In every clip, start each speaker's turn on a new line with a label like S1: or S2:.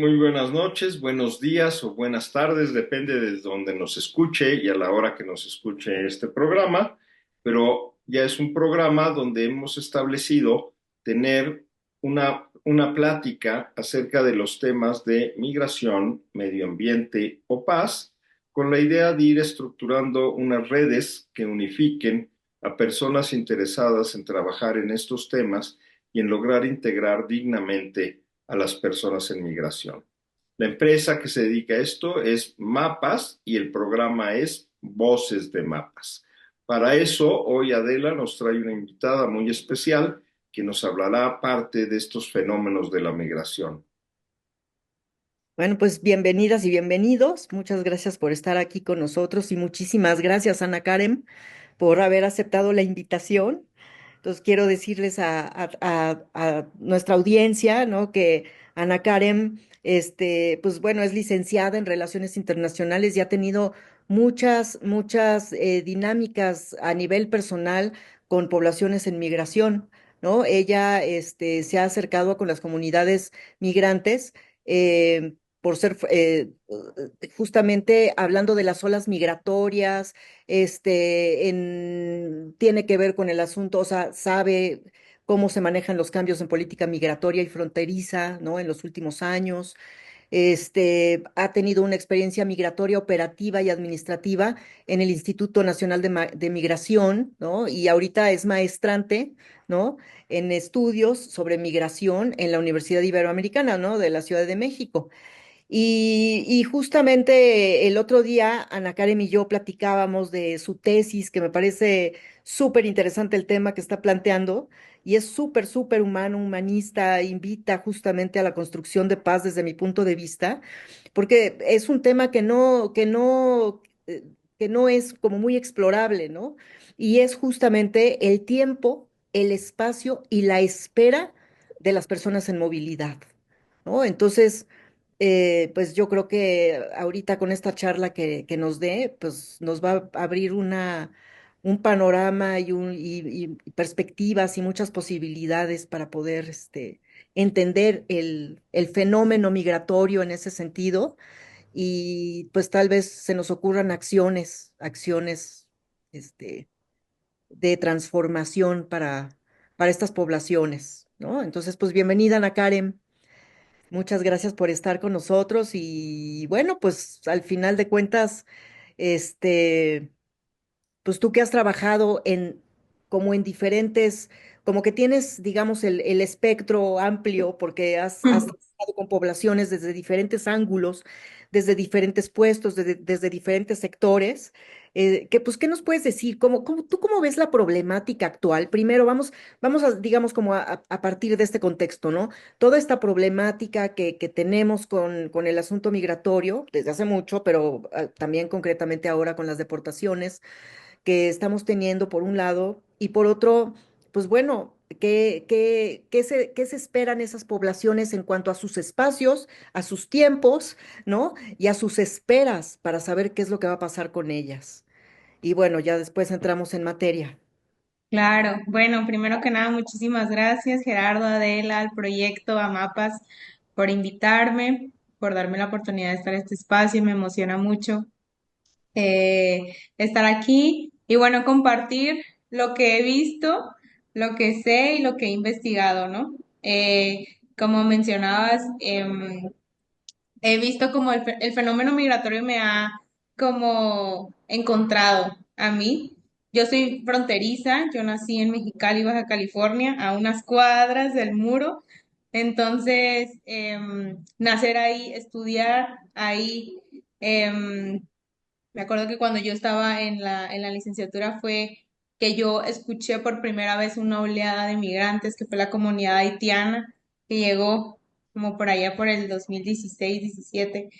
S1: Muy buenas noches, buenos días o buenas tardes, depende de donde nos escuche y a la hora que nos escuche este programa, pero ya es un programa donde hemos establecido tener una plática acerca de los temas de migración, medio ambiente o paz, con la idea de ir estructurando unas redes que unifiquen a personas interesadas en trabajar en estos temas y en lograr integrar dignamente a las personas en migración. La empresa que se dedica a esto es Mapas y el programa es Voces de Mapas. Para eso, hoy Adela nos trae una invitada muy especial que nos hablará parte de estos fenómenos de la migración.
S2: Bueno, pues bienvenidas y bienvenidos. Muchas gracias por estar aquí con nosotros y muchísimas gracias, Ana Karen, por haber aceptado la invitación. Entonces, quiero decirles a nuestra audiencia, ¿no? Que Ana Karen, pues bueno, es licenciada en Relaciones Internacionales y ha tenido muchas dinámicas a nivel personal con poblaciones en migración, ¿no? Ella, se ha acercado con las comunidades migrantes. Por ser justamente hablando de las olas migratorias, tiene que ver con el asunto, o sea, sabe cómo se manejan los cambios en política migratoria y fronteriza, ¿no? En los últimos años. Ha tenido una experiencia migratoria operativa y administrativa en el Instituto Nacional de Migración, ¿no? Y ahorita es maestrante, ¿no? En estudios sobre migración en la Universidad Iberoamericana, ¿no? De la Ciudad de México. Y justamente el otro día, Ana Karen y yo platicábamos de su tesis, que me parece súper interesante el tema que está planteando, y es súper humano, humanista, invita justamente a la construcción de paz desde mi punto de vista, porque es un tema que no es como muy explorable, ¿no? Y es justamente el tiempo, el espacio y la espera de las personas en movilidad, ¿no? Entonces pues yo creo que ahorita con esta charla que nos dé, pues nos va a abrir un panorama y perspectivas y muchas posibilidades para poder entender el fenómeno migratorio en ese sentido y pues tal vez se nos ocurran acciones este, de transformación para estas poblaciones, ¿no? Entonces, pues bienvenida, Ana Karen. Muchas gracias por estar con nosotros y bueno, pues al final de cuentas, este, pues tú que has trabajado como en diferentes, como que tienes, digamos, el espectro amplio, porque has trabajado con poblaciones desde diferentes ángulos, desde diferentes puestos, desde diferentes sectores. Pues, ¿qué nos puedes decir? ¿Tú cómo ves la problemática actual? Primero, vamos a, digamos, como a partir de este contexto, ¿no? Toda esta problemática que tenemos con el asunto migratorio desde hace mucho, pero también concretamente ahora con las deportaciones que estamos teniendo por un lado y por otro, pues bueno, qué se esperan esas poblaciones en cuanto a sus espacios, a sus tiempos, ¿no? Y a sus esperas para saber qué es lo que va a pasar con ellas. Y bueno, ya después entramos en materia.
S3: Claro, bueno, primero que nada, muchísimas gracias, Gerardo, Adela, al proyecto, a Mapas, por invitarme, por darme la oportunidad de estar en este espacio. Me emociona mucho estar aquí y bueno, compartir lo que he visto, lo que sé y lo que he investigado, ¿no? Como mencionabas, he visto como el fenómeno migratorio me ha como encontrado a mí. Yo soy fronteriza, yo nací en Mexicali, Baja California, a unas cuadras del muro. Entonces, nacer ahí, estudiar ahí, me acuerdo que cuando yo estaba en la licenciatura fue que yo escuché por primera vez una oleada de migrantes, que fue la comunidad haitiana, que llegó como por allá por el 2016, 17.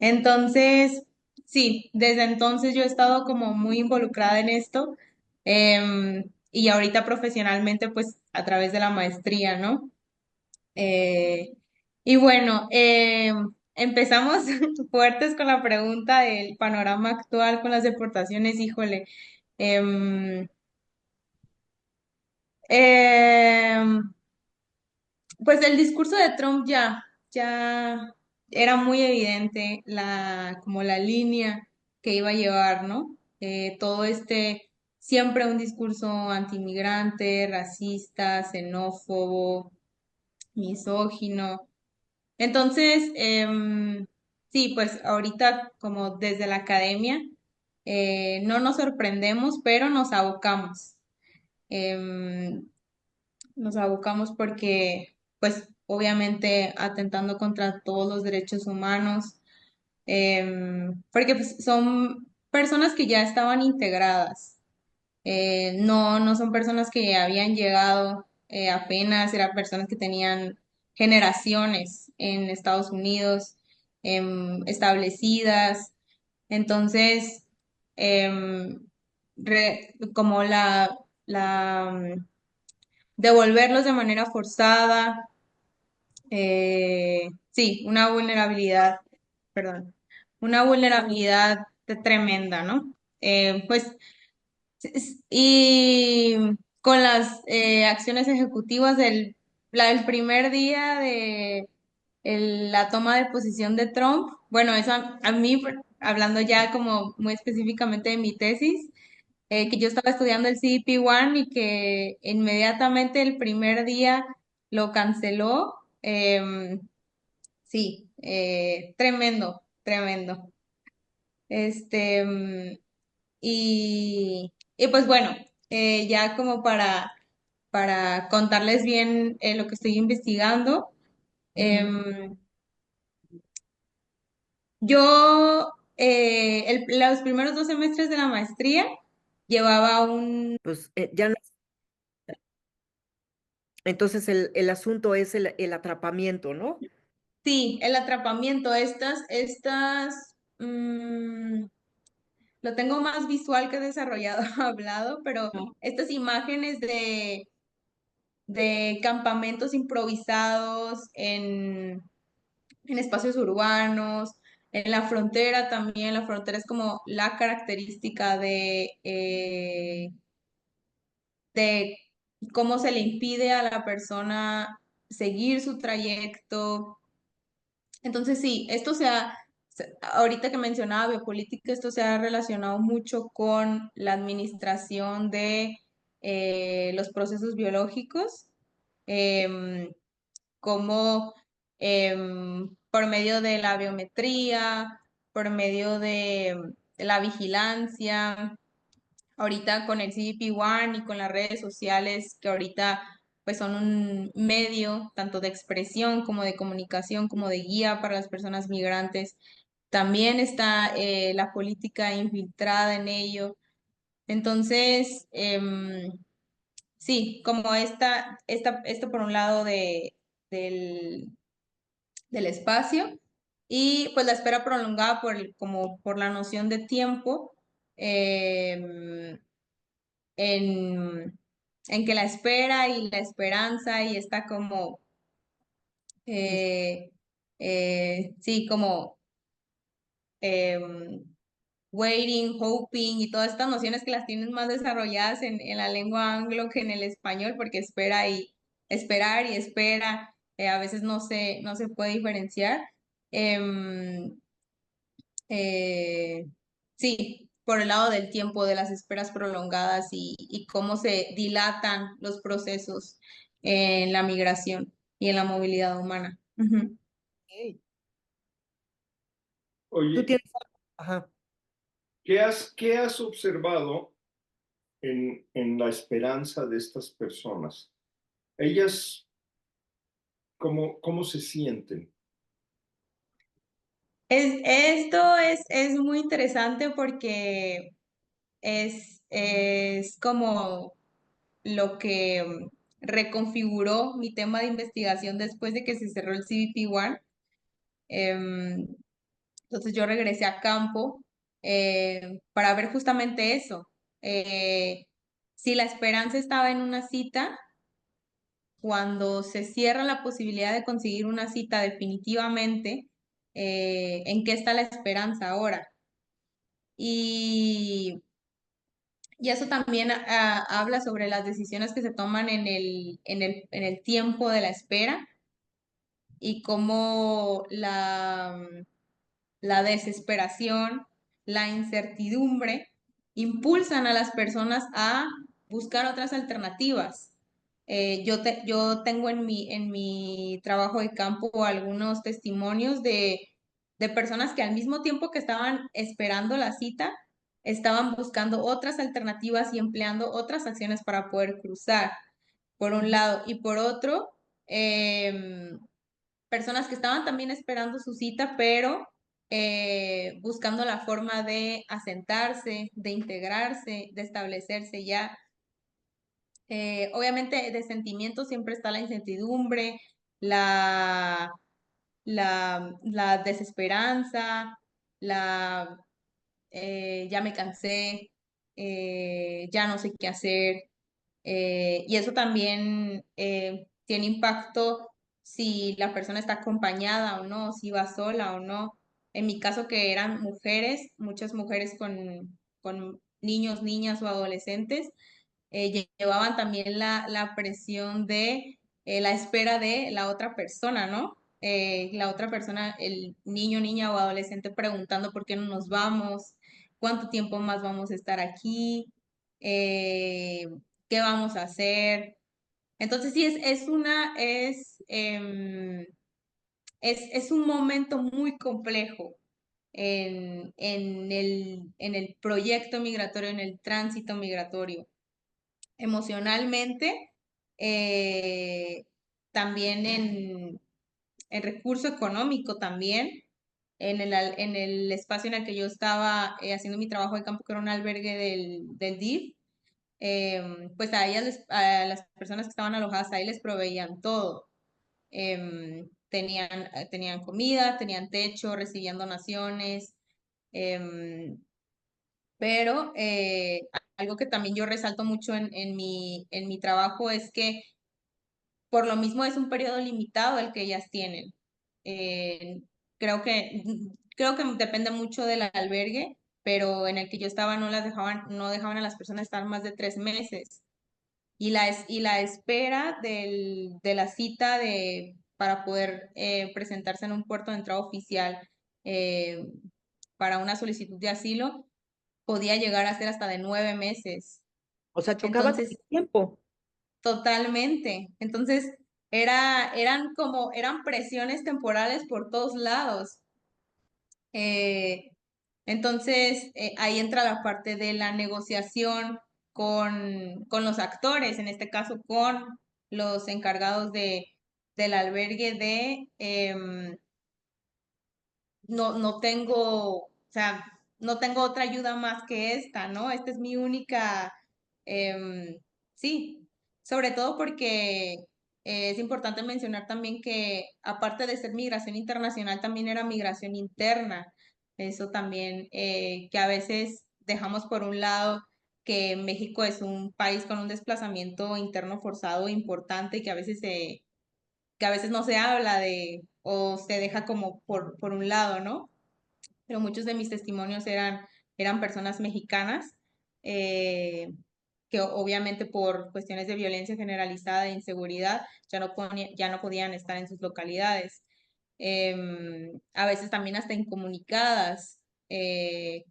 S3: Entonces, sí, desde entonces yo he estado como muy involucrada en esto, y ahorita profesionalmente pues a través de la maestría, ¿no? Eh, y bueno, empezamos fuertes con la pregunta del panorama actual con las deportaciones. Híjole, em, em, pues el discurso de Trump ya. era muy evidente como la línea que iba a llevar, ¿no? Todo siempre un discurso antimigrante, racista, xenófobo, misógino. Entonces, sí, pues ahorita como desde la academia, no nos sorprendemos, pero nos abocamos. Em, Nos abocamos porque, pues, obviamente atentando contra todos los derechos humanos, porque pues, son personas que ya estaban integradas. No son personas que habían llegado apenas, eran personas que tenían generaciones en Estados Unidos establecidas. Entonces, em, como devolverlos de manera forzada, sí, una vulnerabilidad, perdón, una vulnerabilidad tremenda, ¿no? Pues y con las acciones ejecutivas del primer día de la toma de posición de Trump, bueno, eso a mí, hablando ya como muy específicamente de mi tesis, que yo estaba estudiando el CDP-1 y que inmediatamente el primer día lo canceló, sí, tremendo, tremendo. Este, y pues bueno, ya como para contarles bien lo que estoy investigando, em, yo los primeros 2 semestres de la maestría llevaba
S2: Pues ya no. Entonces el asunto es el atrapamiento, ¿no?
S3: sí, el atrapamiento, lo tengo más visual que desarrollado hablado, pero estas imágenes de campamentos improvisados en espacios urbanos, en la frontera también. La frontera es como la característica de cómo se le impide a la persona seguir su trayecto. Entonces, sí, ahorita que mencionaba biopolítica, esto se ha relacionado mucho con la administración de los procesos biológicos, em, como por medio de la biometría, por medio de la vigilancia, ahorita con el CDP-1 y con las redes sociales, que ahorita pues son un medio tanto de expresión como de comunicación, como de guía para las personas migrantes. También está la política infiltrada en ello. Entonces, sí, como esto por un lado del, del espacio y pues la espera prolongada como por la noción de tiempo, em, en, en que la espera y la esperanza y está como, eh, sí, como em, waiting, hoping y todas estas nociones que las tienen más desarrolladas en la lengua anglo que en el español, porque espera y esperar y espera, a veces no se puede diferenciar. Em, eh, sí, por el lado del tiempo, de las esperas prolongadas y cómo se dilatan los procesos en la migración y en la movilidad humana. Ujú.
S2: Ok. Tú
S1: Oye,
S2: tienes. Ajá.
S1: ¿qué has observado en la esperanza de estas personas? Ellas, ¿cómo se sienten?
S3: Esto es muy interesante porque es como lo que reconfiguró mi tema de investigación después de que se cerró el CBP-1. Entonces yo regresé a campo para ver justamente eso. Eh, si la esperanza estaba en una cita, cuando se cierra la posibilidad de conseguir una cita definitivamente, ¿en qué está la esperanza ahora? Y, y eso también habla sobre las decisiones que se toman en el tiempo de la espera. y cómo la desesperación, la incertidumbre impulsan a las personas a buscar otras alternativas. Yo tengo en mi trabajo de campo algunos testimonios de personas que al mismo tiempo que estaban esperando la cita, estaban buscando otras alternativas y empleando otras acciones para poder cruzar, por un lado. Y por otro, personas que estaban también esperando su cita, pero buscando la forma de asentarse, de integrarse, de establecerse ya. Obviamente de sentimientos siempre está la incertidumbre, la, la desesperanza, la ya me cansé, ya no sé qué hacer. Y eso también tiene impacto si la persona está acompañada o no, si va sola o no. En mi caso, que eran mujeres, muchas mujeres con niños, niñas o adolescentes, llevaban también la presión de la espera de la otra persona, ¿no? La otra persona, el niño, niña o adolescente preguntando por qué no nos vamos, cuánto tiempo más vamos a estar aquí, eh, qué vamos a hacer. Entonces sí, es un momento muy complejo en el proyecto migratorio, en el tránsito migratorio emocionalmente, eh, también en recurso económico también, en el espacio en el que yo estaba haciendo mi trabajo de campo, que era un albergue del DIF, pues a ellas, a las personas que estaban alojadas ahí les proveían todo. Tenían comida, tenían techo, recibían donaciones, em, pero algo que también yo resalto mucho en mi trabajo es que por lo mismo es un periodo limitado el que ellas tienen. Eh, creo que depende mucho del albergue, pero en el que yo estaba no dejaban a las personas estar más de 3 meses. Y la espera de la cita para poder presentarse en un puerto de entrada oficial eh, para una solicitud de asilo podía llegar a ser hasta de 9 meses.
S2: O sea, chocaba con el
S3: Entonces,
S2: tiempo.
S3: totalmente. Entonces, eran presiones temporales por todos lados. Eh, entonces, ahí entra la parte de la negociación con los actores, en este caso con los encargados del albergue no tengo, o sea, no tengo otra ayuda más que esta, ¿no? Esta es mi única, em, sí, sobre todo porque es importante mencionar también que aparte de ser migración internacional, también era migración interna. Eso también, que a veces dejamos por un lado que México es un país con un desplazamiento interno forzado importante y que a veces no se habla de o se deja como por un lado, ¿no? Pero muchos de mis testimonios eran personas mexicanas eh, que obviamente por cuestiones de violencia generalizada e inseguridad ya no podían estar en sus localidades. A veces también hasta incomunicadas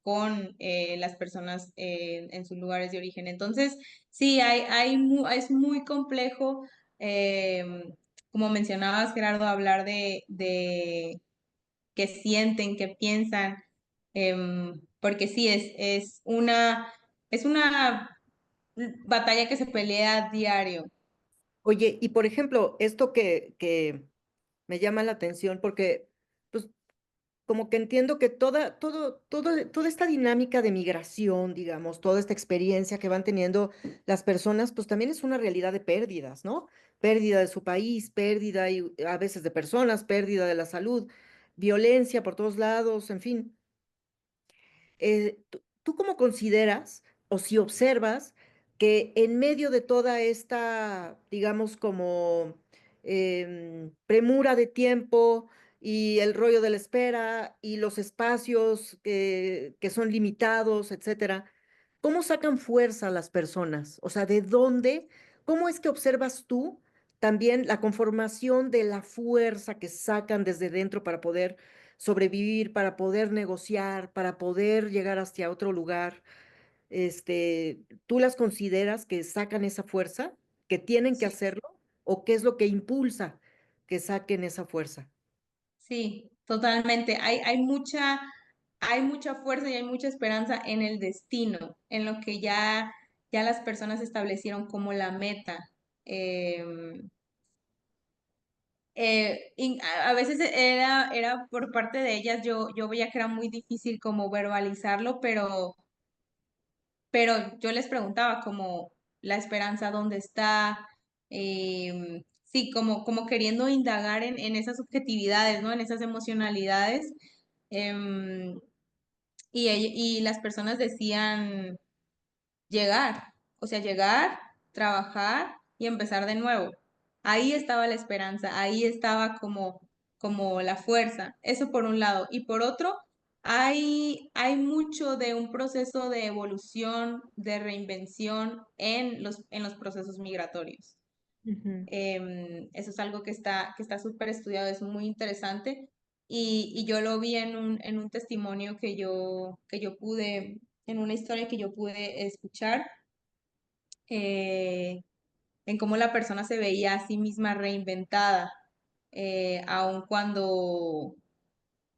S3: con las personas en sus lugares de origen. Entonces, sí, es muy complejo, como mencionabas, Gerardo, hablar de qué sienten, qué piensan, porque sí, es una batalla que se pelea a diario.
S2: Oye, y por ejemplo, esto que me llama la atención, porque pues como que entiendo que toda esta dinámica de migración, digamos, toda esta experiencia que van teniendo las personas, pues también es una realidad de pérdidas, ¿no? Pérdida de su país, pérdida a veces de personas, pérdida de la salud, violencia por todos lados, en fin. ¿Tú cómo consideras o si observas que en medio de toda esta, digamos, como premura de tiempo y el rollo de la espera y los espacios que son limitados, etcétera, cómo sacan fuerza las personas? O sea, ¿de dónde? ¿Cómo es que observas tú también la conformación de la fuerza que sacan desde dentro para poder sobrevivir, para poder negociar, para poder llegar hacia otro lugar. ¿Tú las consideras que sacan esa fuerza, que tienen que
S3: Sí,
S2: hacerlo, o qué es lo que impulsa que saquen esa fuerza?
S3: sí, totalmente. Hay mucha fuerza y hay mucha esperanza en el destino, en lo que ya las personas establecieron como la meta. Em, a veces era por parte de ellas, yo veía que era muy difícil como verbalizarlo, pero yo les preguntaba como la esperanza dónde está, sí, como queriendo indagar en esas subjetividades, ¿no? En esas emocionalidades. em, y las personas decían llegar, o sea, llegar, trabajar y empezar de nuevo. Ahí estaba la esperanza, ahí estaba como la fuerza, eso por un lado. Y por otro, hay mucho de un proceso de evolución, de reinvención en los procesos migratorios.
S2: Ujú.
S3: Eso es algo que está súper estudiado, es muy interesante. Y yo lo vi en un testimonio que yo pude, en una historia que yo pude escuchar, eh, en cómo la persona se veía a sí misma reinventada, aun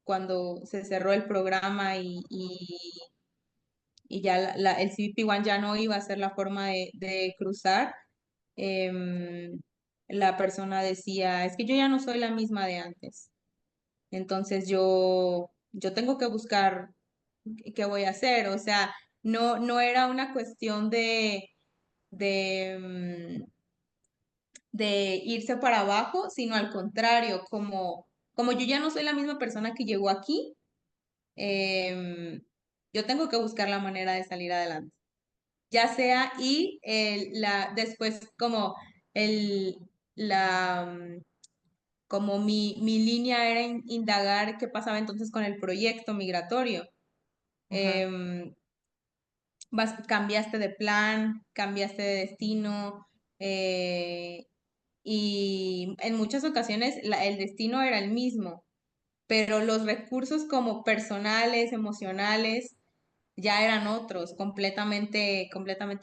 S3: cuando se cerró el programa y ya el CBP-1 ya no iba a ser la forma de cruzar. em, la persona decía, es que yo ya no soy la misma de antes, entonces yo tengo que buscar qué voy a hacer, o sea, no era una cuestión de, de irse para abajo, sino al contrario, como yo ya no soy la misma persona que llegó aquí, em, yo tengo que buscar la manera de salir adelante. Ya sea y después como el, como mi línea era indagar qué pasaba entonces con el proyecto migratorio.
S2: Ajá.
S3: Em, cambiaste de plan, cambiaste de destino, eh, y en muchas ocasiones el destino era el mismo, pero los recursos como personales, emocionales, ya eran otros, completamente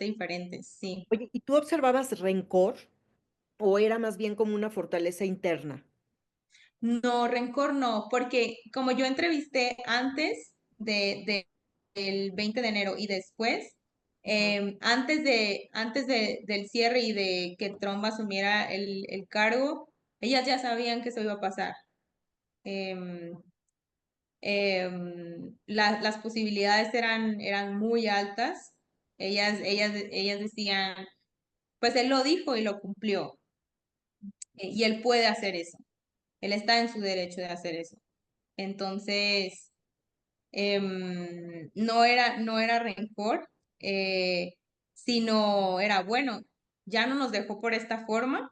S3: diferentes, sí.
S2: Oye, ¿y tú observabas rencor o era más bien como una fortaleza interna?
S3: No, rencor no, porque como yo entrevisté antes del 20 de enero y después,
S2: Ajá.
S3: del cierre y de que Trump asumiera el cargo, ellas ya sabían que eso iba a pasar. Em, las posibilidades eran muy altas. Ellas decían, pues él lo dijo y lo cumplió, y él puede hacer eso. Él está en su derecho de hacer eso. Entonces, no era rencor, sino era, bueno, ya no nos dejó por esta forma,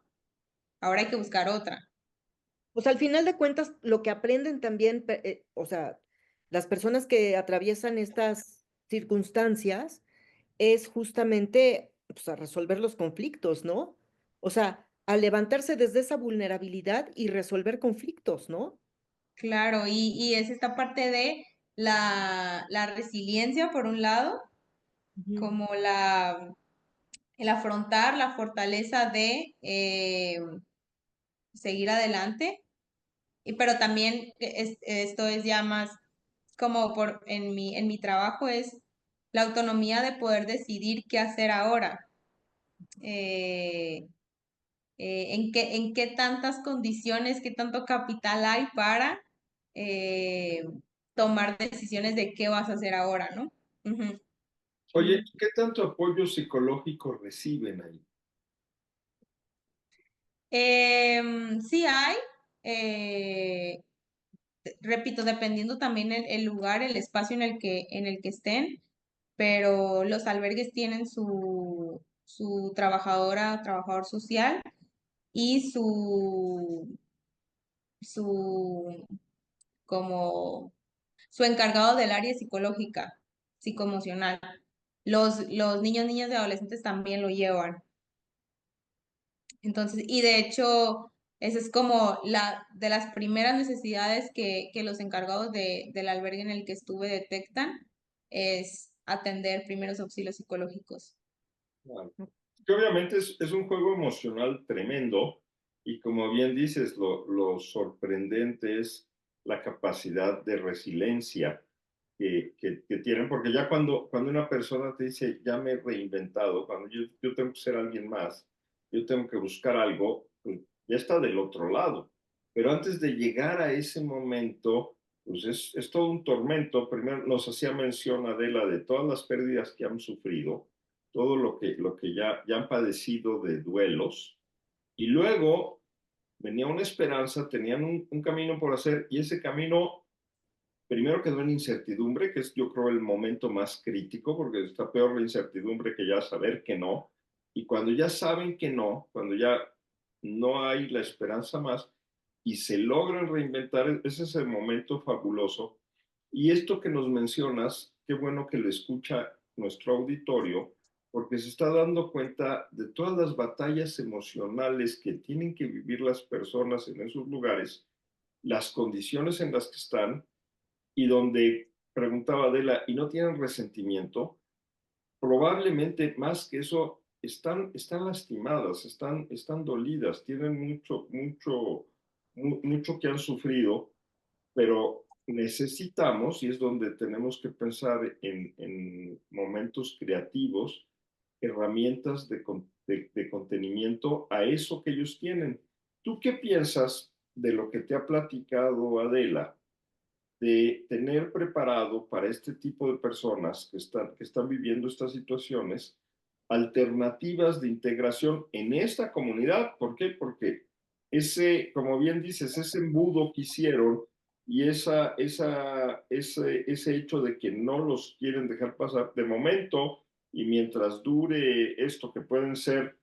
S3: ahora hay que buscar otra.
S2: Pues al final de cuentas, lo que aprenden también, o sea, las personas que atraviesan estas circunstancias es justamente, pues, a resolver los conflictos, ¿no? O sea, a levantarse desde esa vulnerabilidad y resolver conflictos, ¿no?
S3: Claro, y es esta parte de la resiliencia, por un lado,
S2: Ujú.
S3: como el afrontar la fortaleza de seguir adelante, pero también esto es ya más como en mi trabajo es la autonomía de poder decidir qué hacer ahora, eh, en qué tantas condiciones, qué tanto capital hay para eh, tomar decisiones de qué vas a hacer ahora, ¿no? Ujú.
S1: Oye, ¿qué tanto apoyo psicológico reciben ahí?
S3: Sí hay, eh, repito, dependiendo también el lugar, el espacio en el que estén, pero los albergues tienen su trabajador social y su, como, su encargado del área psicológica, psicoemocional. Los niños, niñas y adolescentes también lo llevan. Entonces, y de hecho, esa es como la de las primeras necesidades que los encargados del albergue en el que estuve detectan, es atender primeros auxilios psicológicos.
S1: Claro. Que obviamente es un juego emocional tremendo y como bien dices, lo sorprendente es la capacidad de resiliencia que tienen, porque ya cuando una persona te dice, ya me he reinventado, cuando yo tengo que ser alguien más, yo tengo que buscar algo, pues ya está del otro lado. Pero antes de llegar a ese momento, pues es todo un tormento. Primero nos hacía mención Adela de todas las pérdidas que han sufrido, todo lo que ya han padecido de duelos, y luego venía una esperanza, tenían un camino por hacer, y ese camino primero quedó en incertidumbre, que es yo creo el momento más crítico, porque está peor la incertidumbre que ya saber que no, y cuando ya saben que no, cuando ya no hay la esperanza más, y se logran reinventar, ese es el momento fabuloso. Y esto que nos mencionas, qué bueno que lo escucha nuestro auditorio, porque se está dando cuenta de todas las batallas emocionales que tienen que vivir las personas en esos lugares, las condiciones en las que están, y donde preguntaba Adela, ¿y no tienen resentimiento? Probablemente más que eso, están lastimadas, están dolidas, tienen mucho que han sufrido, pero necesitamos, y es donde tenemos que pensar en momentos creativos, herramientas de contenimiento a eso que ellos tienen. ¿Tú qué piensas de lo que te ha platicado Adela, de tener preparado para este tipo de personas que están viviendo estas situaciones alternativas de integración en esta comunidad? ¿Por qué? Porque ese, como bien dices, ese embudo que hicieron y ese hecho de que no los quieren dejar pasar de momento y mientras dure esto, que pueden ser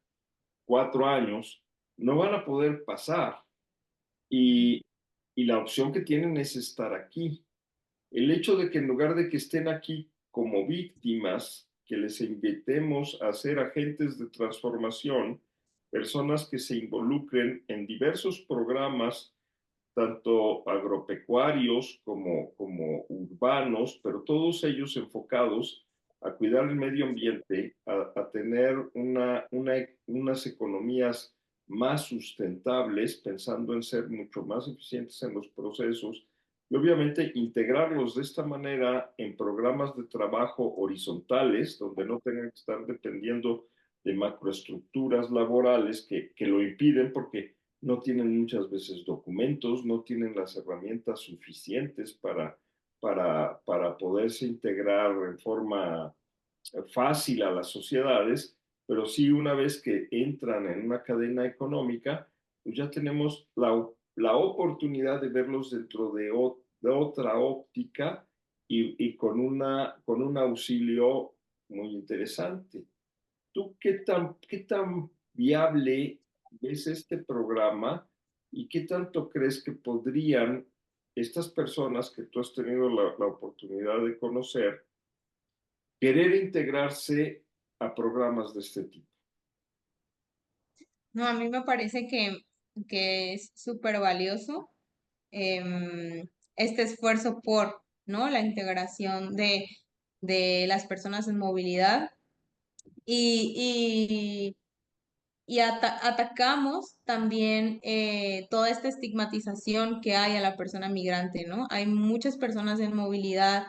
S1: 4 años, no van a poder pasar. Y, y la opción que tienen es estar aquí. El hecho de que en lugar de que estén aquí como víctimas, que les invitemos a ser agentes de transformación, personas que se involucren en diversos programas, tanto agropecuarios como urbanos, pero todos ellos enfocados a cuidar el medio ambiente, a tener unas economías más sustentables, pensando en ser mucho más eficientes en los procesos y obviamente integrarlos de esta manera en programas de trabajo horizontales, donde no tengan que estar dependiendo de macroestructuras laborales que lo impiden porque no tienen muchas veces documentos, no tienen las herramientas suficientes para poderse integrar en forma fácil a las sociedades, pero sí una vez que entran en una cadena económica, pues ya tenemos la oportunidad de verlos dentro de otra óptica y con un auxilio muy interesante. ¿Tú qué tan viable ves este programa y qué tanto crees que podrían estas personas que tú has tenido la oportunidad de conocer querer integrarse a programas de este tipo?
S3: No, a mí me parece que es súper valioso este esfuerzo por, ¿no? La integración de las personas en movilidad y, y atacamos también toda esta estigmatización que hay a la persona migrante, ¿no? Hay muchas personas en movilidad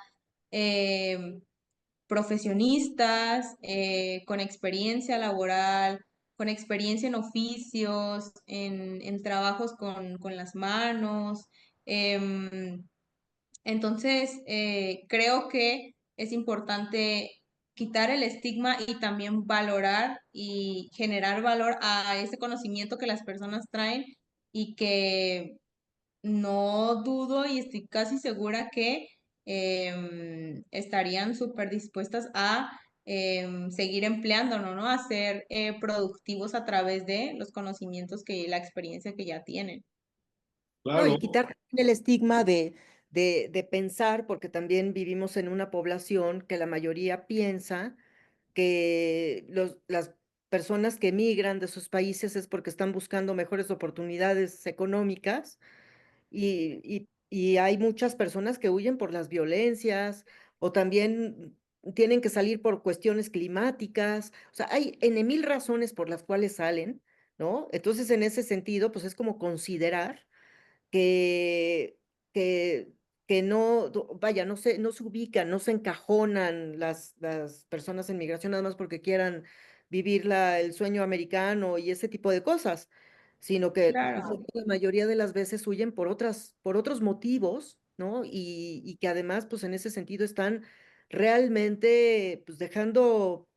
S3: em, profesionistas, con experiencia laboral, con experiencia en oficios, en trabajos con las manos. Entonces, creo que es importante quitar el estigma y también valorar y generar valor a ese conocimiento que las personas traen y que no dudo y estoy casi segura que estarían súper dispuestas a seguir empleándonos, ¿no? A ser productivos a través de los conocimientos la experiencia que ya tienen.
S2: No, y
S1: Claro,
S2: quitar también el estigma de pensar, porque también vivimos en una población que la mayoría piensa que personas que emigran de sus países es porque están buscando mejores oportunidades económicas y hay muchas personas que huyen por las violencias o también tienen que salir por cuestiones climáticas. O sea, hay N mil razones por las cuales salen, ¿no? Entonces, en ese sentido, pues es como considerar que, que, que no, vaya, no se ubican, no se encajonan las personas en migración nada más porque quieran vivir el sueño americano y ese tipo de cosas, sino que pues,
S3: Claro,
S2: la mayoría de las veces huyen por otros motivos, ¿no? Y que además, pues en ese sentido están realmente, pues dejando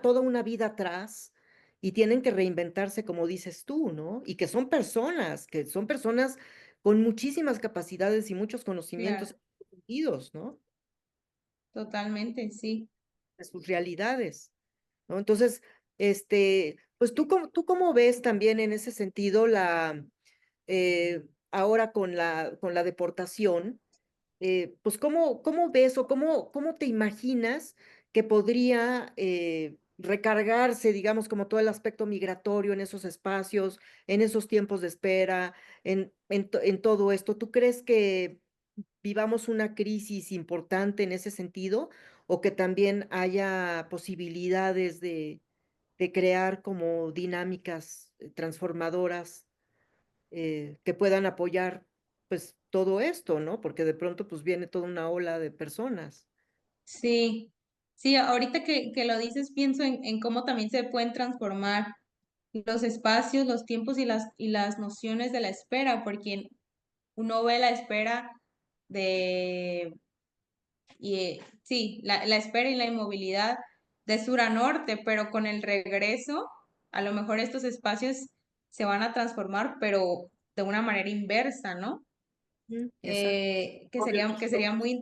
S2: toda una vida atrás y tienen que reinventarse, como dices tú, ¿no? Y que son personas con muchísimas capacidades y muchos conocimientos
S3: claro,
S2: en todos sentidos, ¿no?
S3: totalmente, sí.
S2: De sus realidades, ¿no? Entonces, pues tú cómo ves también en ese sentido ahora con la deportación, pues cómo ves o cómo te imaginas que podría recargarse, digamos, como todo el aspecto migratorio en esos espacios, en esos tiempos de espera, en todo esto? ¿Tú crees que vivamos una crisis importante en ese sentido o que también haya posibilidades de crear como dinámicas transformadoras que puedan apoyar pues todo esto, ¿no? Porque de pronto pues viene toda una ola de personas.
S3: Sí, sí, ahorita que lo dices, pienso en cómo también se pueden transformar los espacios, los tiempos y las nociones de la espera, porque uno ve la espera de, sí, la espera y la inmovilidad de sur a norte, pero con el regreso, a lo mejor estos espacios se van a transformar, pero de una manera inversa, ¿no?
S2: Exacto.
S3: Que sería muy,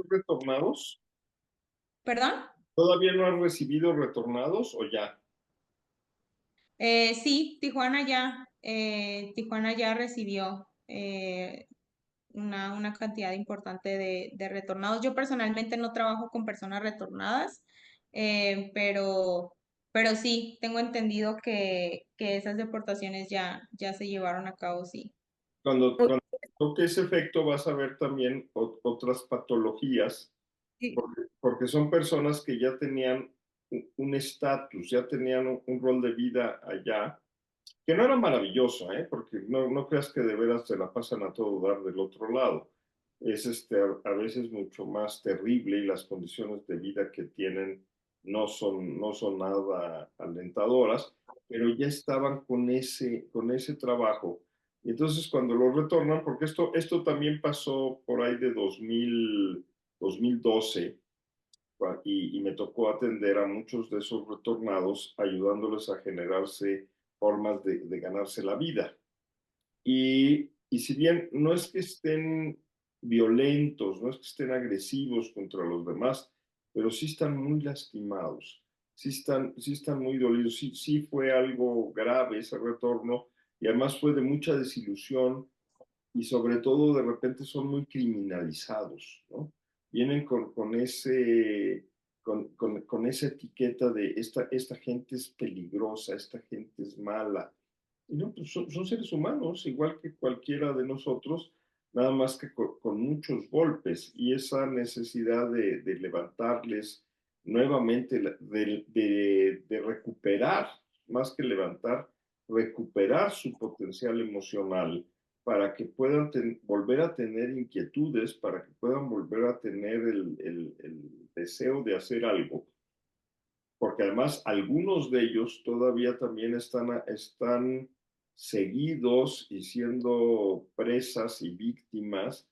S1: ¿Retornados?
S3: ¿perdón?
S1: ¿Todavía no has recibido retornados o ya?
S3: Sí, Tijuana ya recibió una cantidad importante de retornados. Yo personalmente no trabajo con personas retornadas, pero sí, tengo entendido que esas deportaciones ya se llevaron a cabo, sí.
S1: Cuando toque ese efecto vas a ver también otras patologías,
S2: Sí.
S1: porque son personas que ya tenían un estatus, ya tenían un rol de vida allá, que no era maravilloso, ¿eh? Porque no creas que de veras se la pasan a todo dar del otro lado. Es a veces mucho más terrible y las condiciones de vida que tienen no son nada alentadoras, pero ya estaban con ese trabajo. Y entonces cuando lo retornan, porque esto también pasó por ahí de 2012, y me tocó atender a muchos de esos retornados, ayudándoles a generarse formas de ganarse la vida. Y si bien no es que estén violentos, no es que estén agresivos contra los demás, pero sí están muy lastimados, sí están muy dolidos, sí fue algo grave ese retorno y además fue de mucha desilusión y sobre todo de repente son muy criminalizados, ¿no? Vienen con esa etiqueta de esta gente es peligrosa, esta gente es mala. Y no, pues son seres humanos, igual que cualquiera de nosotros, nada más que con muchos golpes y esa necesidad de levantarles nuevamente, de recuperar, más que levantar, recuperar su potencial emocional para que puedan volver a tener inquietudes, para que puedan volver a tener el deseo de hacer algo, porque además algunos de ellos todavía también están seguidos y siendo presas y víctimas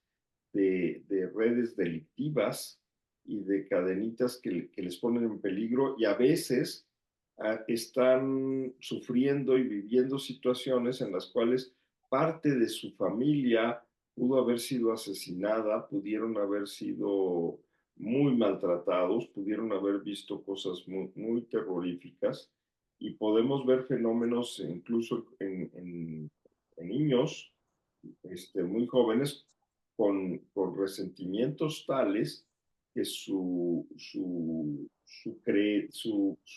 S1: de redes delictivas y de cadenitas que les ponen en peligro y a veces están sufriendo y viviendo situaciones en las cuales parte de su familia pudo haber sido asesinada, pudieron haber sido muy maltratados, pudieron haber visto cosas muy terroríficas y podemos ver fenómenos incluso en niños muy jóvenes con resentimientos tales que su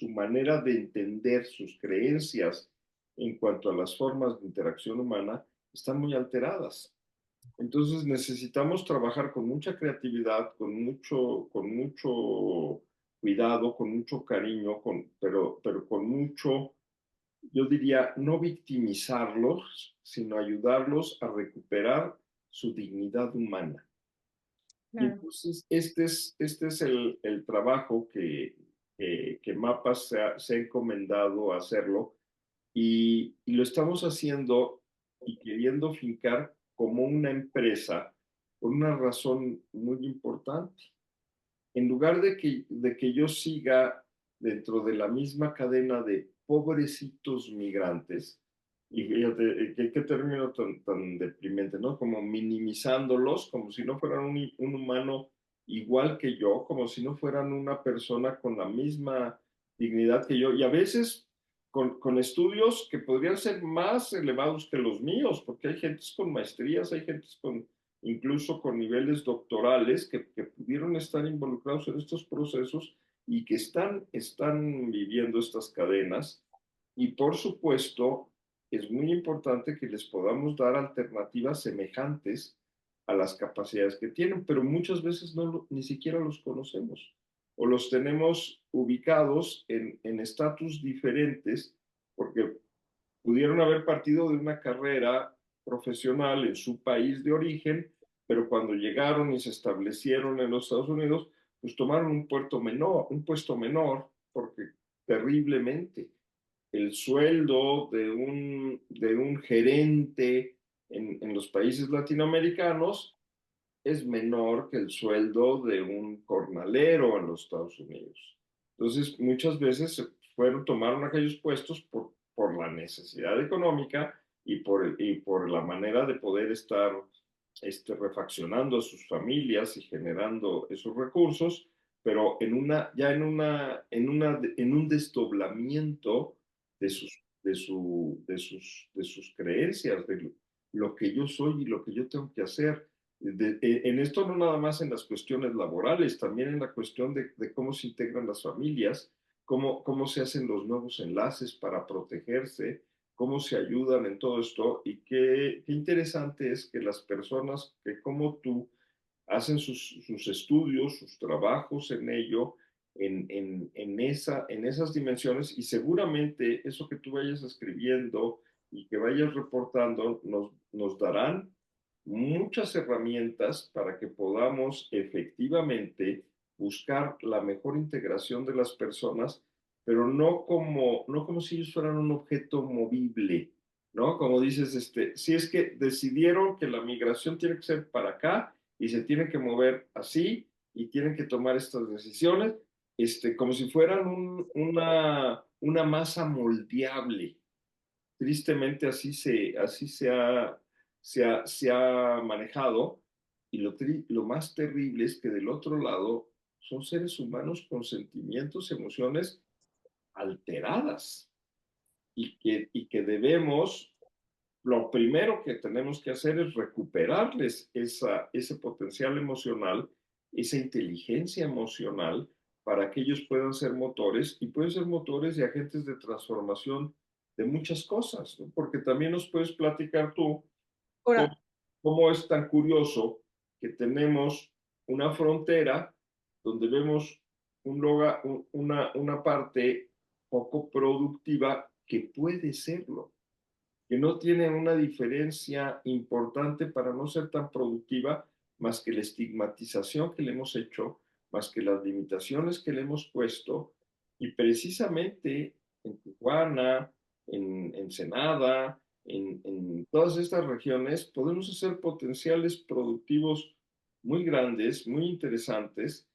S1: manera de entender sus creencias en cuanto a las formas de interacción humana están muy alteradas. Entonces necesitamos trabajar con mucha creatividad, con mucho cuidado, con mucho cariño, pero con mucho, yo diría, no victimizarlos, sino ayudarlos a recuperar su dignidad humana. Y
S3: Claro.
S1: entonces este es el trabajo que Mapas se ha encomendado a hacerlo y lo estamos haciendo y queriendo fincar como una empresa por una razón muy importante. En lugar de que yo siga dentro de la misma cadena de pobrecitos migrantes, y fíjate, qué término tan deprimente, ¿no? Como minimizándolos, como si no fueran un humano igual que yo, como si no fueran una persona con la misma dignidad que yo, y a veces con estudios que podrían ser más elevados que los míos, porque hay gentes con maestrías, hay gentes con incluso con niveles doctorales que pudieron estar involucrados en estos procesos y que están viviendo estas cadenas. Y por supuesto, es muy importante que les podamos dar alternativas semejantes a las capacidades que tienen, pero muchas veces ni siquiera los conocemos o los tenemos ubicados en estatus diferentes porque pudieron haber partido de una carrera profesional en su país de origen, pero cuando llegaron y se establecieron en los Estados Unidos, pues tomaron un puesto menor, porque terriblemente el sueldo de un gerente en los países latinoamericanos es menor que el sueldo de un jornalero en los Estados Unidos. Entonces, muchas veces tomaron aquellos puestos por la necesidad económica y por la manera de poder estar refaccionando a sus familias y generando esos recursos, pero en un desdoblamiento de sus creencias, de lo que yo soy y lo que yo tengo que hacer. En esto no nada más en las cuestiones laborales, también en la cuestión de cómo se integran las familias, cómo se hacen los nuevos enlaces para protegerse, cómo se ayudan en todo esto y qué interesante es que las personas que como tú hacen sus estudios, sus trabajos en ello, en esas dimensiones y seguramente eso que tú vayas escribiendo y que vayas reportando nos darán muchas herramientas para que podamos efectivamente buscar la mejor integración de las personas, pero no como si ellos fueran un objeto movible, ¿no? Como dices, si es que decidieron que la migración tiene que ser para acá y se tienen que mover así y tienen que tomar estas decisiones, como si fueran una masa moldeable. Tristemente se ha manejado y lo más terrible es que del otro lado son seres humanos con sentimientos, emociones alteradas y que debemos, lo primero que tenemos que hacer es recuperarles ese potencial emocional, esa inteligencia emocional para que ellos puedan ser motores y pueden ser motores y agentes de transformación de muchas cosas, ¿no? Porque también nos puedes platicar tú cómo,
S2: Ahora,
S1: cómo es tan curioso que tenemos una frontera donde vemos una parte poco productiva que puede serlo, que no tiene una diferencia importante para no ser tan productiva más que la estigmatización que le hemos hecho, más que las limitaciones que le hemos puesto. Y precisamente en Tijuana, en Ensenada, en todas estas regiones, podemos hacer potenciales productivos muy grandes, muy interesantes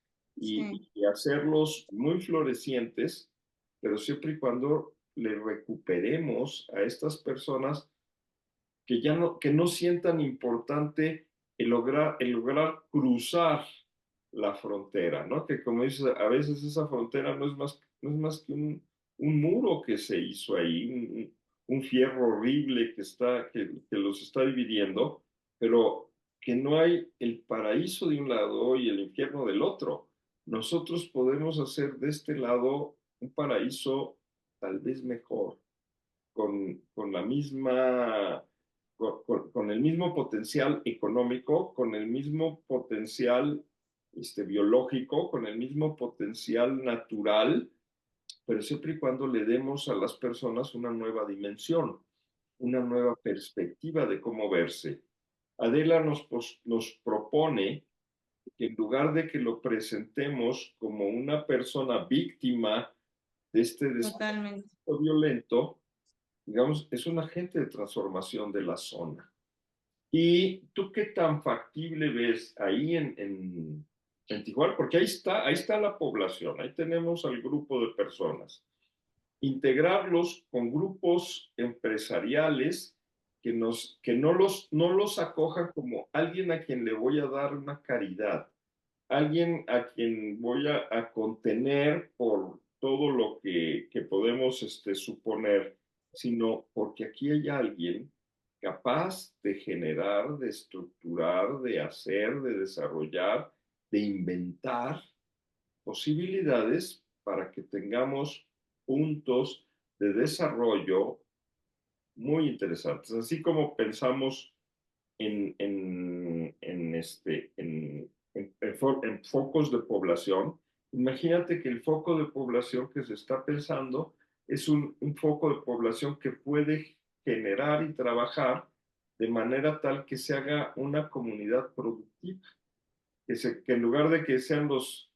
S3: Sí.
S1: y hacerlos muy florecientes, pero siempre y cuando le recuperemos a estas personas que no sientan importante el lograr cruzar la frontera, ¿no? Que como dices, a veces esa frontera no es más que un muro que se hizo ahí, un fierro horrible que los está dividiendo, pero que no hay el paraíso de un lado y el infierno del otro. nosotros podemos hacer de este lado un paraíso tal vez mejor, con la misma, con el mismo potencial económico, con el mismo potencial biológico, con el mismo potencial natural, pero siempre y cuando le demos a las personas una nueva dimensión, una nueva perspectiva de cómo verse. Adela nos propone que en lugar de que lo presentemos como una persona víctima de este desplazamiento
S3: Totalmente.
S1: violento, digamos, es un agente de transformación de la zona. ¿Y tú qué tan factible ves ahí en Tijuana? Porque ahí está la población, ahí tenemos al grupo de personas. Integrarlos con grupos empresariales que no los acojan como alguien a quien le voy a dar una caridad, alguien a quien voy a contener por todo lo que podemos suponer, sino porque aquí hay alguien capaz de generar, de estructurar, de hacer, de desarrollar, de inventar posibilidades para que tengamos puntos de desarrollo muy interesantes. Así como pensamos en focos de población, imagínate que el foco de población que se está pensando es un foco de población que puede generar y trabajar de manera tal que se haga una comunidad productiva, que en lugar de que sean los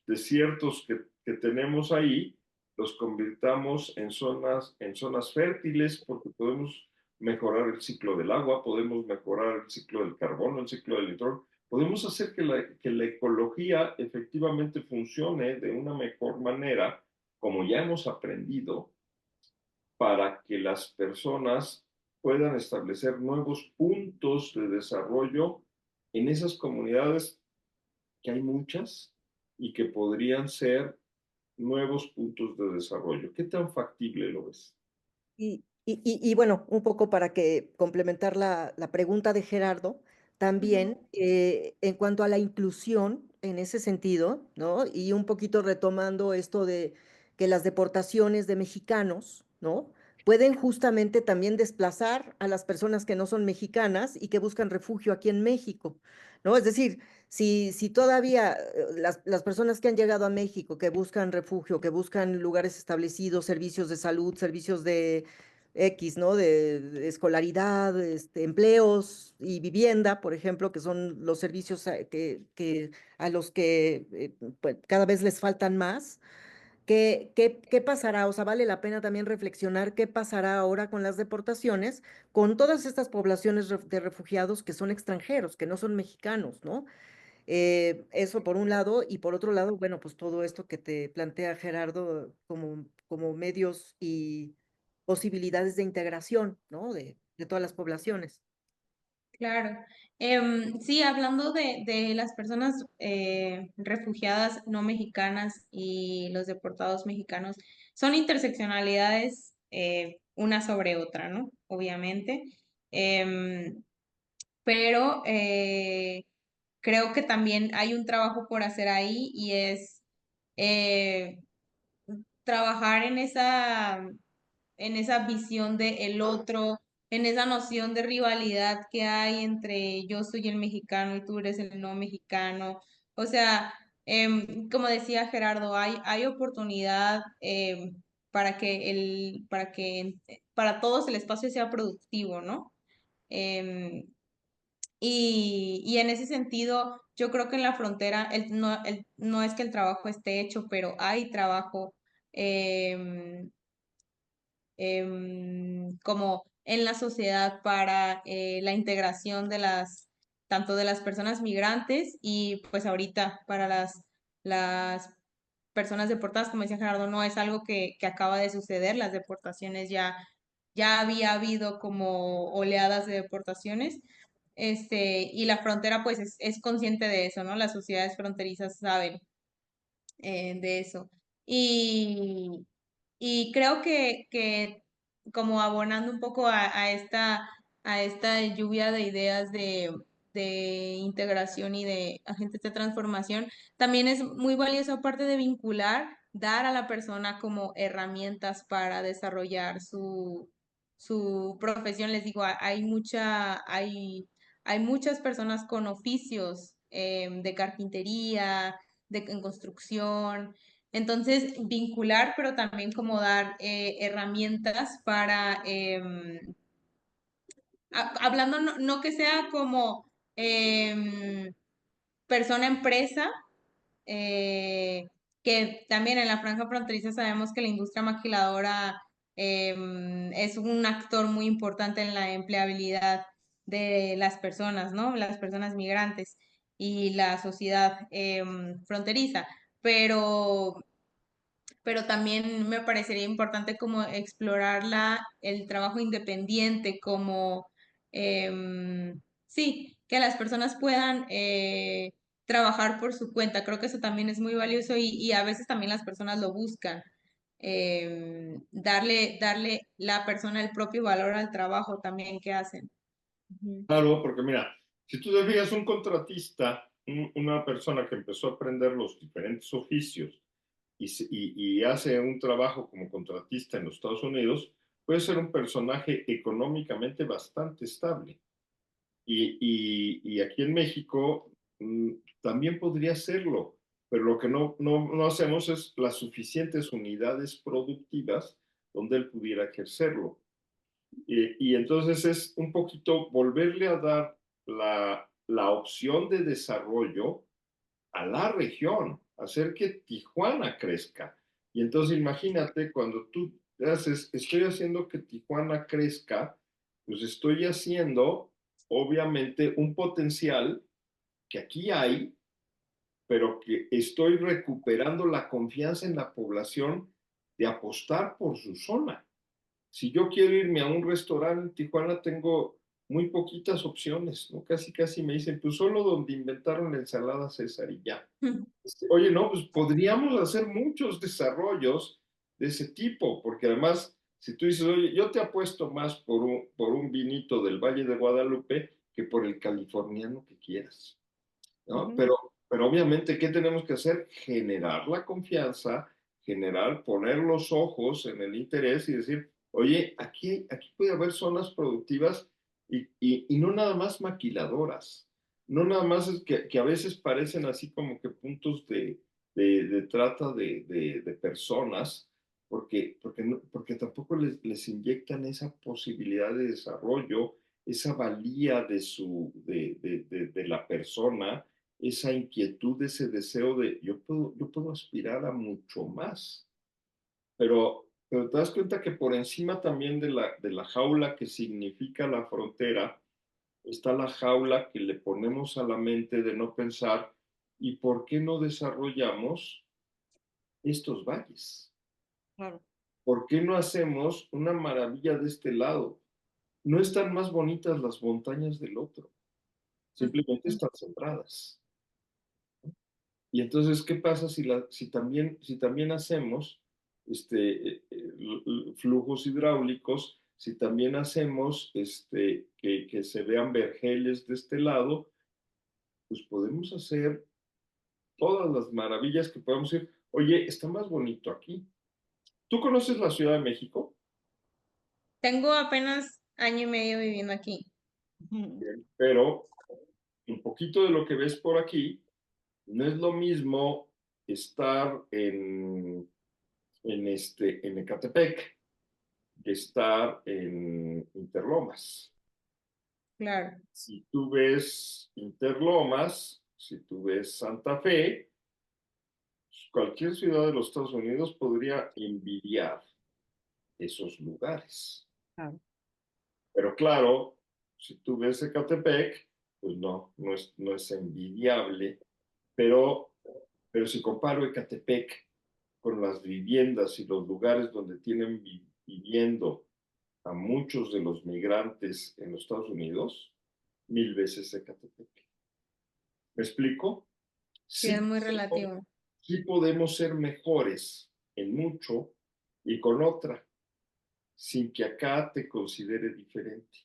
S1: desiertos que tenemos ahí, los convirtamos en zonas fértiles porque podemos mejorar el ciclo del agua, podemos mejorar el ciclo del carbono, el ciclo del nitrógeno, podemos hacer que la ecología efectivamente funcione de una mejor manera, como ya hemos aprendido, para que las personas puedan establecer nuevos puntos de desarrollo en esas comunidades que hay muchas y que podrían ser nuevos puntos de desarrollo. ¿Qué tan factible lo ves?
S2: Y bueno, un poco para que complementar la pregunta de Gerardo,
S3: Ujú.
S2: también en cuanto a la inclusión en ese sentido, ¿no? Y un poquito retomando esto de que las deportaciones de mexicanos, ¿no? Pueden justamente también desplazar a las personas que no son mexicanas y que buscan refugio aquí en México, ¿no? Es decir, si todavía las personas que han llegado a México, que buscan refugio, que buscan lugares establecidos, servicios de salud, servicios de X, ¿no? De escolaridad, empleos y vivienda, por ejemplo, que son los servicios que a los que pues, cada vez les faltan más. ¿Qué pasará? O sea, vale la pena también reflexionar qué pasará ahora con las deportaciones, con todas estas poblaciones de refugiados que son extranjeros, que no son mexicanos, ¿no? Eso por un lado, y por otro lado, bueno, pues todo esto que te plantea Gerardo como medios y posibilidades de integración, ¿no? De todas las poblaciones.
S3: Claro. Sí, hablando de las personas refugiadas no mexicanas y los deportados mexicanos, son interseccionalidades una sobre otra, ¿no? Obviamente. Em, pero creo que también hay un trabajo por hacer ahí y es eh, trabajar en esa visión de el otro, en esa noción de rivalidad que hay entre yo soy el mexicano y tú eres el no mexicano. O sea, como decía Gerardo, hay oportunidad para todos el espacio sea productivo, ¿no? Em, y en ese sentido, yo creo que en la frontera no es que el trabajo esté hecho, pero hay trabajo em, como en la sociedad para la integración tanto de las personas migrantes y pues ahorita para las personas deportadas, como decía Gerardo, no es algo que acaba de suceder, las deportaciones ya había habido como oleadas de deportaciones. Y la frontera pues es consciente de eso, ¿no? Las sociedades fronterizas saben de eso. Y, y creo que como abonando un poco a esta lluvia de ideas de integración y de agentes de transformación, también es muy valioso, aparte de vincular, dar a la persona como herramientas para desarrollar su profesión. Les digo, hay muchas personas con oficios de carpintería, en construcción. Entonces, vincular, pero también como dar herramientas para, hablando no que sea como persona empresa, eh, que también en la franja fronteriza sabemos que la industria maquiladora es un actor muy importante en la empleabilidad de las personas, ¿no? Las personas migrantes y la sociedad fronteriza. Pero pero también me parecería importante como explorar el trabajo independiente, como, sí, que las personas puedan trabajar por su cuenta. Creo que eso también es muy valioso y a veces también las personas lo buscan. Darle la persona el propio valor al trabajo también que hacen. Ujú.
S1: Claro, porque mira, si tú te fijas un contratista, una persona que empezó a aprender los diferentes oficios y hace un trabajo como contratista en los Estados Unidos, puede ser un personaje económicamente bastante estable. Y aquí en México también podría serlo, pero lo que no hacemos es las suficientes unidades productivas donde él pudiera ejercerlo. Y entonces es un poquito volverle a dar la opción de desarrollo a la región, hacer que Tijuana crezca. Y entonces imagínate cuando tú haces, estoy haciendo que Tijuana crezca, pues estoy haciendo obviamente un potencial que aquí hay, pero que estoy recuperando la confianza en la población de apostar por su zona. Si yo quiero irme a un restaurante en Tijuana, tengo muy poquitas opciones, ¿no? Casi, casi me dicen, pues solo donde inventaron la ensalada César y ya. Oye, no, pues podríamos hacer muchos desarrollos de ese tipo, porque además, si tú dices, oye, yo te apuesto más por un vinito del Valle de Guadalupe que por el californiano que quieras, ¿no?
S2: Ujú.
S1: Pero obviamente, ¿qué tenemos que hacer? Generar la confianza, poner los ojos en el interés y decir, oye, aquí puede haber zonas productivas y no nada más maquiladoras, no nada más es que a veces parecen así como que puntos de trata de personas, porque tampoco les inyectan esa posibilidad de desarrollo, esa valía de la persona, esa inquietud, ese deseo de yo puedo aspirar a mucho más, pero te das cuenta que por encima también de la jaula que significa la frontera, está la jaula que le ponemos a la mente de no pensar, ¿y por qué no desarrollamos estos valles?
S2: Claro.
S1: ¿Por qué no hacemos una maravilla de este lado? No están más bonitas las montañas del otro, simplemente
S3: Ujú.
S1: están sembradas. Y entonces, ¿qué pasa si también hacemos flujos hidráulicos, si también hacemos que se vean vergeles de este lado, pues podemos hacer todas las maravillas que podemos decir, oye, está más bonito aquí. ¿Tú conoces la Ciudad de México?
S3: Tengo apenas año y medio viviendo aquí.
S2: Ujú.
S1: Pero un poquito de lo que ves por aquí, no es lo mismo estar en Ecatepec que estar en Interlomas.
S3: Claro.
S1: Si tú ves Interlomas, si tú ves Santa Fe, cualquier ciudad de los Estados Unidos podría envidiar esos lugares.
S2: Claro.
S1: Pero claro, si tú ves Ecatepec, pues no es envidiable. Pero, pero si comparo Ecatepec con las viviendas y los lugares donde tienen viviendo a muchos de los migrantes en los Estados Unidos, mil veces Ecatepec. ¿Me explico?
S3: Sí, es
S1: Sí,
S3: muy relativo.
S1: sí podemos ser mejores en mucho y con otra, sin que acá te considere diferente.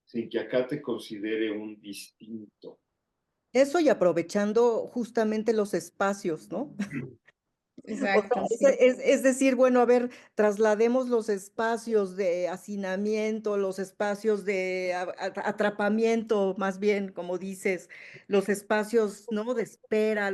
S1: sin que acá te considere un distinto.
S2: Eso y aprovechando justamente los espacios, ¿no? O sea,
S3: Exacto, sí.
S2: es decir, bueno, a ver, traslademos los espacios de hacinamiento, los espacios de atrapamiento, más bien, como dices, los espacios, ¿no? De espera,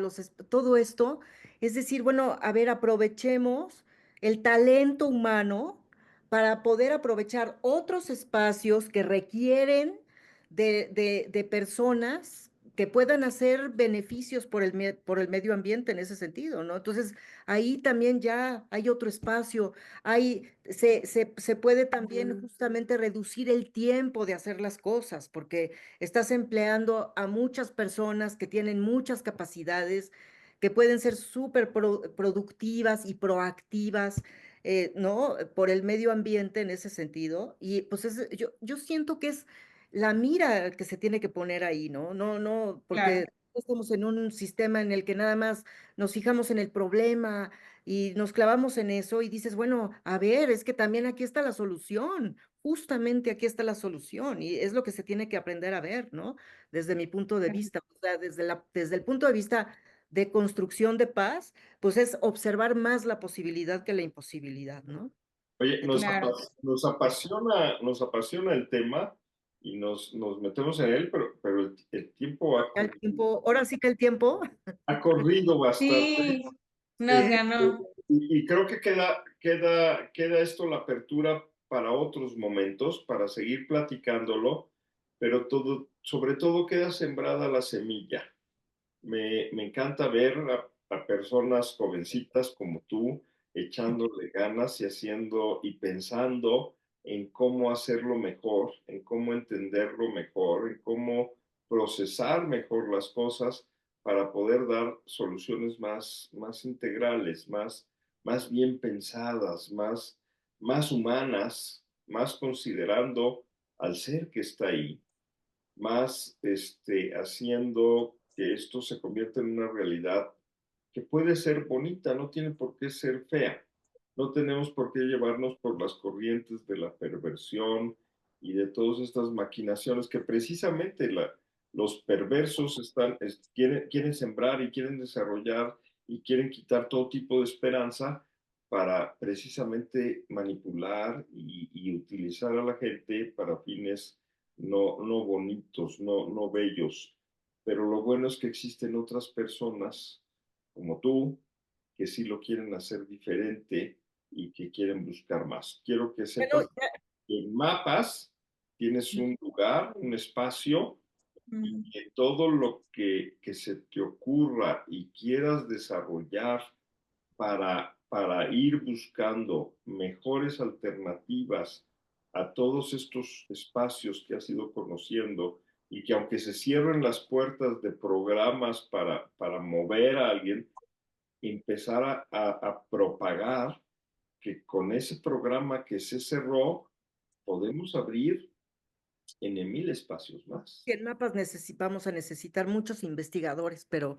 S2: todo esto. Es decir, bueno, a ver, aprovechemos el talento humano para poder aprovechar otros espacios que requieren de personas que puedan hacer beneficios por el medio ambiente en ese sentido, ¿no? Entonces, ahí también ya hay otro espacio, se puede también justamente reducir el tiempo de hacer las cosas, porque estás empleando a muchas personas que tienen muchas capacidades, que pueden ser súper productivas y proactivas, ¿no? Por el medio ambiente en ese sentido. Y pues yo siento que es la mira que se tiene que poner ahí, ¿no? No,
S3: Claro,
S2: porque estamos en un sistema en el que nada más nos fijamos en el problema y nos clavamos en eso y dices, bueno, a ver, es que también aquí está la solución, justamente aquí está la solución y es lo que se tiene que aprender a ver, ¿no? Desde mi punto de vista, o sea, desde el punto de vista de construcción de paz, pues es observar más la posibilidad que la imposibilidad, ¿no?
S1: Oye,
S2: Entonces,
S3: claro.
S1: nos apasiona el tema y nos metemos en él, pero el tiempo
S2: el tiempo, ahora sí que el tiempo,
S1: ha corrido bastante.
S3: Sí, nos
S1: Este,
S3: ganó.
S1: y creo que queda esto la apertura para otros momentos, para seguir platicándolo, pero sobre todo queda sembrada la semilla. Me encanta ver a personas jovencitas como tú echándole ganas y haciendo y pensando en cómo hacerlo mejor, en cómo entenderlo mejor, en cómo procesar mejor las cosas para poder dar soluciones más integrales, más bien pensadas, más humanas, más considerando al ser que está ahí, más haciendo que esto se convierta en una realidad que puede ser bonita, no tiene por qué ser fea. No tenemos por qué llevarnos por las corrientes de la perversión y de todas estas maquinaciones que precisamente los perversos quieren sembrar y quieren desarrollar y quieren quitar todo tipo de esperanza para precisamente manipular y utilizar a la gente para fines no bonitos, no bellos. Pero lo bueno es que existen otras personas como tú que sí lo quieren hacer diferente y que quieren buscar más. Quiero que
S2: bueno,
S1: sepas que en Mapas tienes un lugar, un espacio y
S3: Mm,
S1: que todo lo que se te ocurra y quieras desarrollar para ir buscando mejores alternativas a todos estos espacios que has ido conociendo y que aunque se cierren las puertas de programas para mover a alguien, empezar a propagar que con ese programa que se cerró, podemos abrir en mil espacios más.
S2: en mapas vamos a necesitar muchos investigadores, pero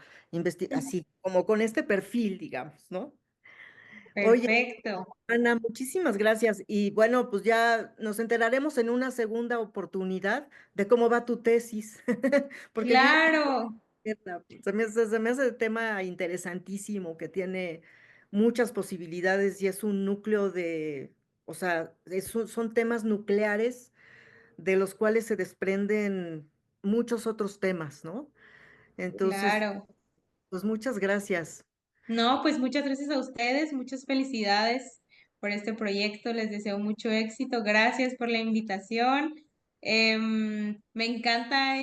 S2: así como con este perfil, digamos, ¿no? Oye,
S3: perfecto.
S2: Ana, muchísimas gracias. Y bueno, pues ya nos enteraremos en una segunda oportunidad de cómo va tu tesis, porque yo ya
S3: Claro,
S2: se me hace un tema interesantísimo que tiene muchas posibilidades y es un núcleo o sea, son temas nucleares de los cuales se desprenden muchos otros temas, ¿no? Entonces,
S3: claro.
S2: pues muchas gracias.
S3: No, pues muchas gracias a ustedes, muchas felicidades por este proyecto, les deseo mucho éxito, gracias por la invitación. Me encanta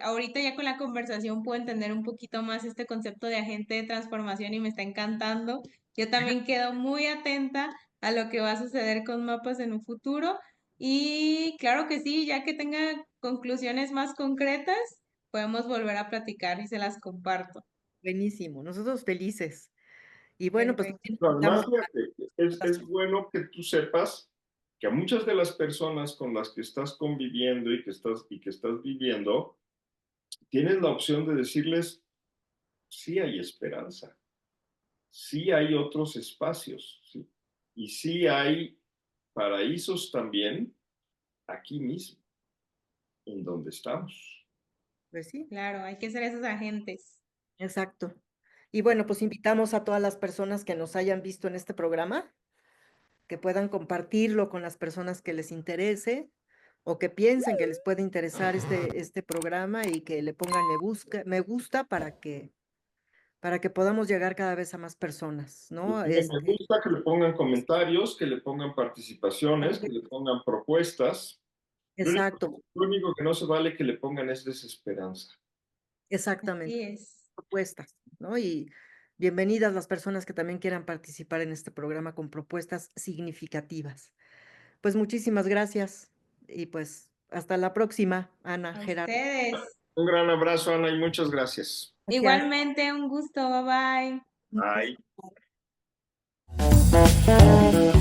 S3: ahorita ya con la conversación puedo entender un poquito más este concepto de agente de transformación y me está encantando. Yo también quedo muy atenta a lo que va a suceder con Mapas en un futuro y claro que sí, ya que tenga conclusiones más concretas, podemos volver a platicar y se las comparto.
S2: Buenísimo, nosotros felices. Y bueno, pues
S3: Perfecto.
S2: también
S1: Pero
S2: estamos
S1: además, fíjate, es bueno que tú sepas que a muchas de las personas con las que estás conviviendo y que estás viviendo, tienes la opción de decirles, sí hay esperanza, sí hay otros espacios, ¿sí? Y sí hay paraísos también aquí mismo. en donde estamos.
S2: Pues sí,
S3: Claro, hay que ser esos agentes.
S2: exacto. Y bueno, pues invitamos a todas las personas que nos hayan visto en este programa, que puedan compartirlo con las personas que les interese o que piensen que les puede interesar este programa y que le pongan me gusta para que podamos llegar cada vez a más personas,
S1: Que le
S2: ¿no?
S1: pongan me gusta, que le pongan comentarios, que le pongan participaciones, que le pongan propuestas.
S2: Exacto,
S1: Lo único que no se vale que le pongan es desesperanza.
S3: Así
S2: exactamente,
S3: es.
S2: propuestas, ¿no? Y bienvenidas las personas que también quieran participar en este programa con propuestas significativas. Pues muchísimas gracias y pues hasta la próxima, Ana,
S3: A
S2: Gerardo.
S3: ustedes.
S1: Un gran abrazo, Ana, y muchas gracias.
S2: Gracias.
S3: Igualmente, un gusto. Bye bye.
S1: Bye.